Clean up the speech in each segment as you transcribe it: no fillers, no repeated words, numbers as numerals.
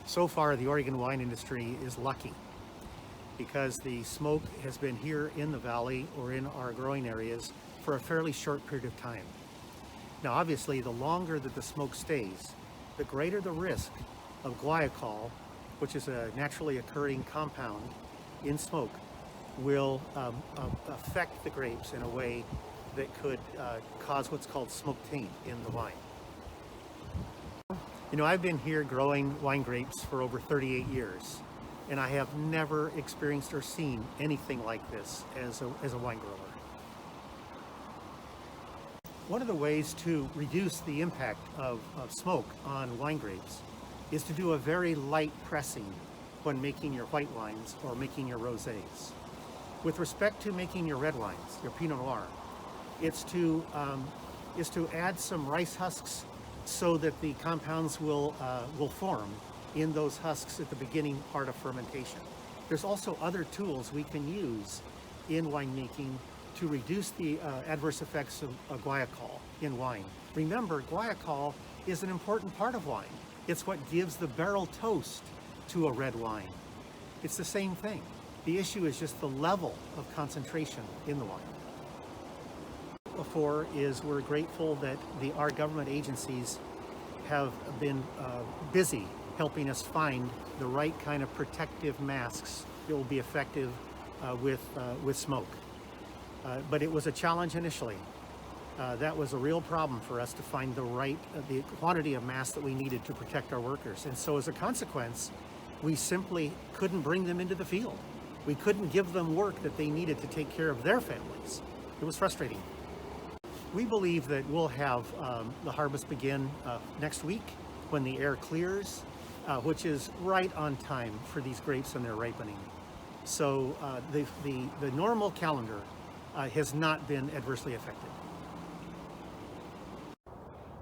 So far, the Oregon wine industry is lucky because the smoke has been here in the valley or in our growing areas for a fairly short period of time. Now, obviously, the longer that the smoke stays, the greater the risk of guaiacol, which is a naturally occurring compound in smoke, will affect the grapes in a way that could cause what's called smoke taint in the wine. You know, I've been here growing wine grapes for over 38 years, and I have never experienced or seen anything like this as a wine grower. One of the ways to reduce the impact of smoke on wine grapes is to do a very light pressing when making your white wines or making your rosés. With respect to making your red wines, your Pinot Noir, it's to add some rice husks so that the compounds will form in those husks at the beginning part of fermentation. There's also other tools we can use in winemaking to reduce the adverse effects of guaiacol in wine. Remember, guaiacol is an important part of wine. It's what gives the barrel toast to a red wine. It's the same thing. The issue is just the level of concentration in the wine. Before is we're grateful that our government agencies have been busy helping us find the right kind of protective masks that will be effective with smoke. But it was a challenge initially. That was a real problem for us to find the quantity of masks that we needed to protect our workers. And so as a consequence, we simply couldn't bring them into the field. We couldn't give them work that they needed to take care of their families. It was frustrating. We believe that we'll have the harvest begin next week when the air clears, which is right on time for these grapes and their ripening. So the normal calendar has not been adversely affected.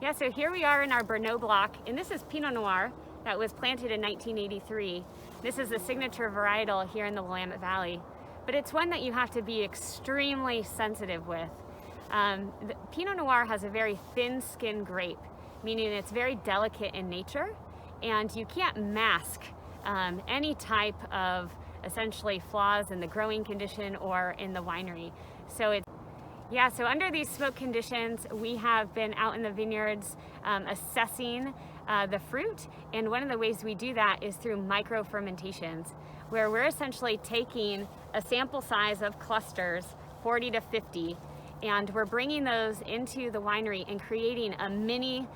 Yeah, so here we are in our Bernot block, and this is Pinot Noir that was planted in 1983. This is the signature varietal here in the Willamette Valley, but it's one that you have to be extremely sensitive with. The Pinot Noir has a very thin skin grape, meaning it's very delicate in nature, and you can't mask any type of essentially flaws in the growing condition or in the winery. So so under these smoke conditions, we have been out in the vineyards assessing the fruit, and one of the ways we do that is through micro fermentations, where we're essentially taking a sample size of clusters, 40 to 50, and we're bringing those into the winery and creating a mini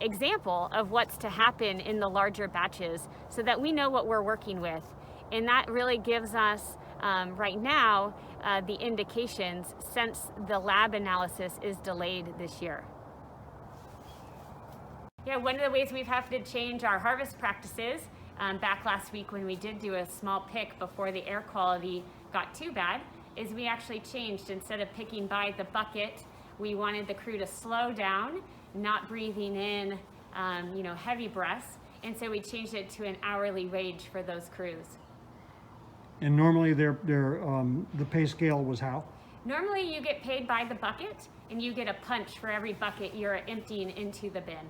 example of what's to happen in the larger batches so that we know what we're working with. And that really gives us, right now, the indications since the lab analysis is delayed this year. Yeah, one of the ways we've had to change our harvest practices, back last week when we did do a small pick before the air quality got too bad, is we actually changed. Instead of picking by the bucket, we wanted the crew to slow down, not breathing in heavy breaths, and so we changed it to an hourly wage for those crews. And normally the pay scale was how? Normally you get paid by the bucket, and you get a punch for every bucket you're emptying into the bin.